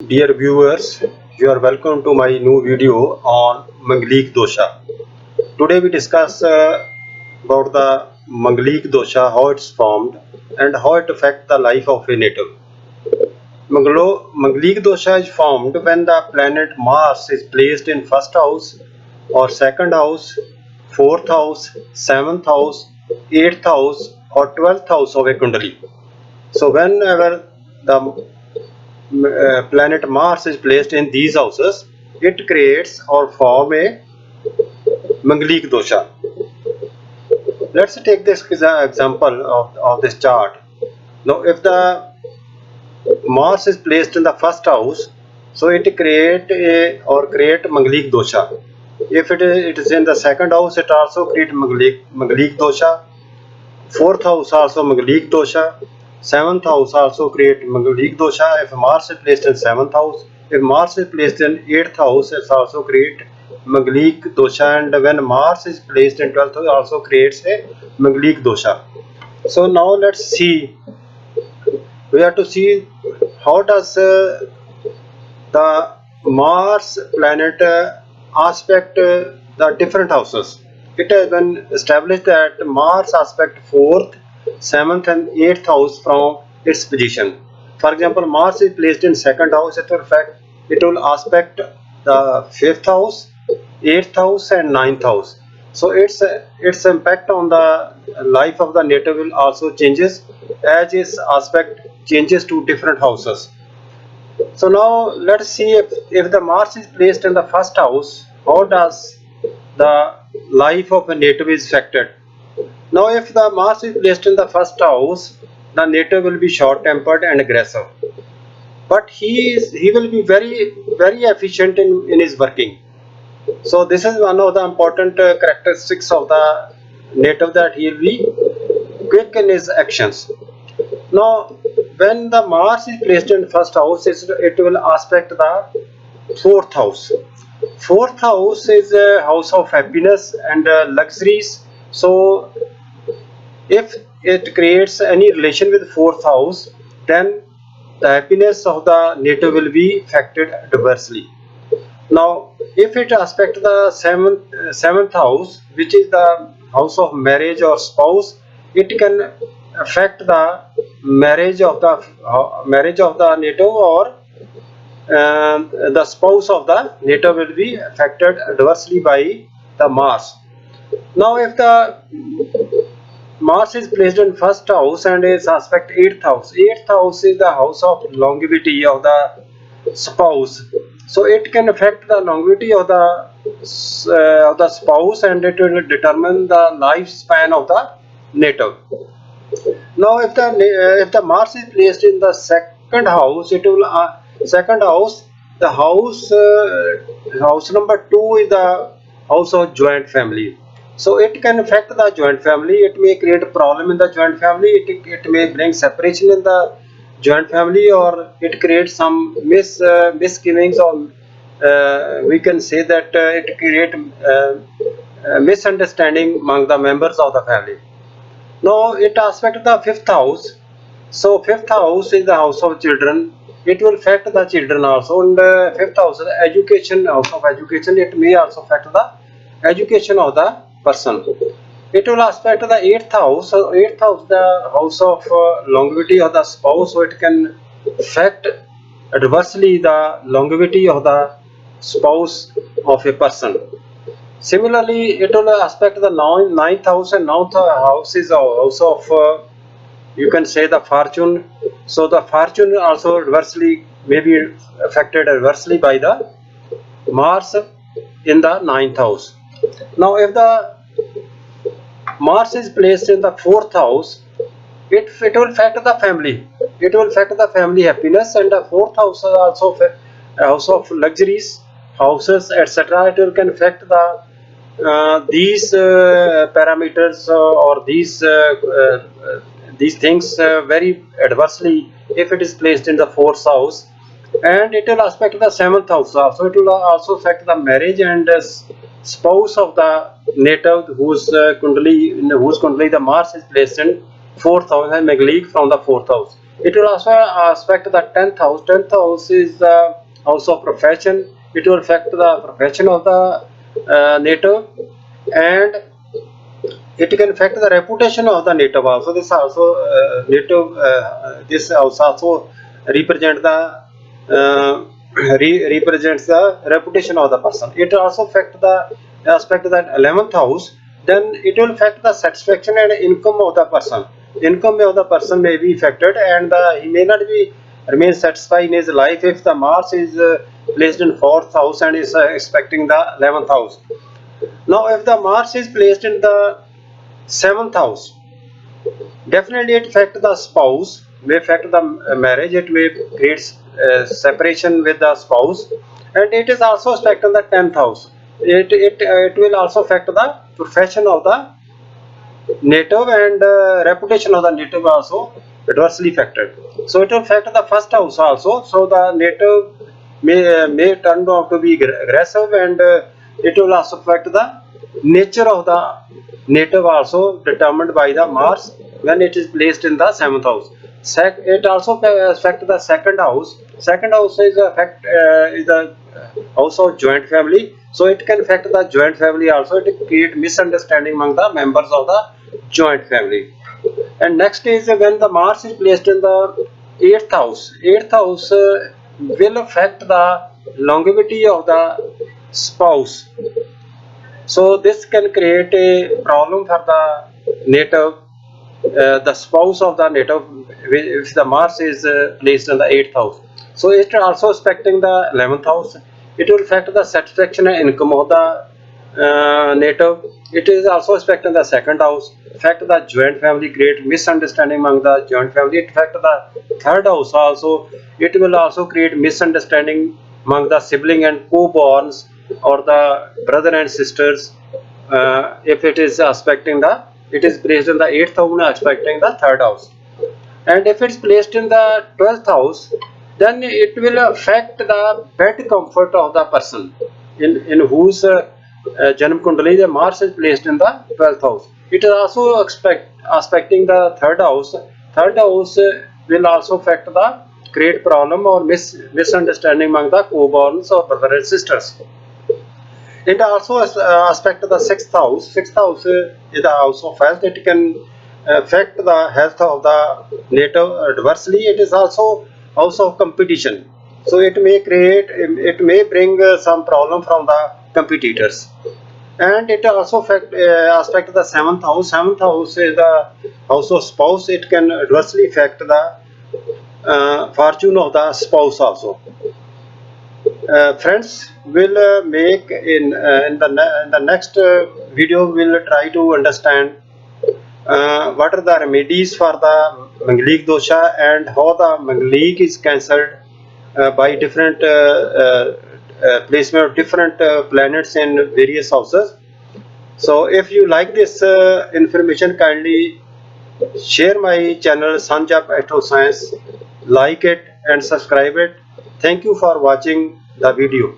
Dear viewers, you are welcome to my new video on Mangalik dosha. Today we discuss about the Mangalik dosha, how it's formed and how it affects the life of a native. Mangalik dosha is formed when the planet Mars is placed in first house or second house, fourth house, seventh house, eighth house or 12th house of a kundali. So whenever the planet Mars is placed in these houses, it creates or form a Mangalik dosha. Let's take this example of this chart. Now, if the Mars is placed in the first house, so it create Mangalik dosha. If it is in the second house, it also create Mangalik dosha. Fourth house also Mangalik dosha. Seventh house also create Mangalik dosha. If Mars is placed in seventh house, if Mars is placed in eighth house, it also create Mangalik dosha. And when Mars is placed in 12th house, also creates a Mangalik dosha. So now let's see. We have to see how does the Mars planet aspect the different houses. It has been established that Mars aspect 4th, 7th and 8th house from its position. For example, Mars is placed in second house, it will aspect the 5th house, 8th house and 9th house. So its impact on the life of the native will also changes as its aspect changes to different houses. So now let's see if the Mars is placed in the first house, how does the life of a native is affected. Now if the Mars is placed in the first house, the native will be short-tempered and aggressive. But he will be very efficient in his working. So this is one of the important characteristics of the native, that he will be quick in his actions. Now, when the Mars is placed in first house, it will aspect the fourth house. Fourth house is a house of happiness and luxuries. So, if it creates any relation with fourth house, then the happiness of the native will be affected adversely. Now, if it aspect the seventh house, which is the house of marriage or spouse, it can affect the marriage of the native, or the spouse of the native will be affected adversely by the Mars. Now, if the Mars is placed in first house and is aspect eighth house. Eighth house is the house of longevity of the spouse. So it can affect the longevity of the spouse, and it will determine the lifespan of the native. Now, if the Mars is placed in the second house, it will second house. The house number 2 is the house of joint family. So it can affect the joint family. It may create a problem in the joint family. It may bring separation in the joint family, or it creates some misgivings, or we can say that it create misunderstanding among the members of the family. Now it aspect the fifth house. So fifth house is the house of children. It will affect the children also. And fifth house, the education, house of education. It may also affect the education of the person. It will aspect the eighth house. So eighth house, the house of longevity of the spouse. So it can affect adversely the longevity of the spouse of a person. Similarly, it will aspect the ninth house, and ninth house is a house of you can say the fortune. So the fortune also adversely may be affected adversely by the Mars in the ninth house. Now, if the Mars is placed in the fourth house, it will affect the family. It will affect the family happiness, and the fourth house is also a house of luxuries, houses, etc. It will can affect the these parameters or these things very adversely if it is placed in the fourth house. And it will aspect the seventh house also. It will also affect the marriage and spouse of the native whose kundali the Mars is placed in fourth house and Mangalik from the fourth house. It will also affect the 10th house. 10th house is the house of profession. It will affect the profession of the native, and it can affect the reputation of the native also. This also native this house also represent the represents the reputation of the person. It also affect the aspect that 11th house. Then it will affect the satisfaction and income of the person. Income of the person may be affected, and he may not be remain satisfied in his life if the Mars is placed in 4th house and is expecting the 11th house. Now if the Mars is placed in the 7th house, definitely it affect the spouse, may affect the marriage, it may create separation with the spouse, and it is also affect on the 10th house. It will also affect the profession of the native, and reputation of the native also adversely affected. So it will affect the first house also. So the native may turn out to be aggressive, and it will also affect the nature of the native also determined by the Mars when it is placed in the 7th house. It also affect the second house. Second house is the house of joint family, so it can affect the joint family also. It create misunderstanding among the members of the joint family. And next is when the Mars is placed in the 8th house. 8th house will affect the longevity of the spouse. So this can create a problem for the native, the spouse of the native, if the Mars is placed in the 8th house. So it also affecting the 11th house. It will affect the satisfaction and income of the native. It is also affecting the second house, affect the joint family, create misunderstanding among the joint family. It affect the third house also. It will also create misunderstanding among the sibling and co-borns, or the brother and sisters, if it is aspecting the, it is placed in the 8th house aspecting the third house. And if it's placed in the 12th house, then it will affect the bed comfort of the person in whose Janam Kundali the Mars is placed in the 12th house. It is also aspecting the third house. Third house will also affect the create problem or misunderstanding among the co-borns or brother and sisters. It also aspect the 6th house. 6th house is the house of health. It can affect the health of the native adversely. It is also house of competition. So it may bring some problem from the competitors. And it also aspect the 7th house. 7th house is the house of spouse. It can adversely affect the fortune of the spouse also. Friends, will make in the next video we'll try to understand what are the remedies for the Mangalik dosha, and how the Mangalik is cancelled by different placement of different planets in various houses. So if you like this information, kindly share my channel Sanjap Astroscience, like it and subscribe it. Thank you for watching the video.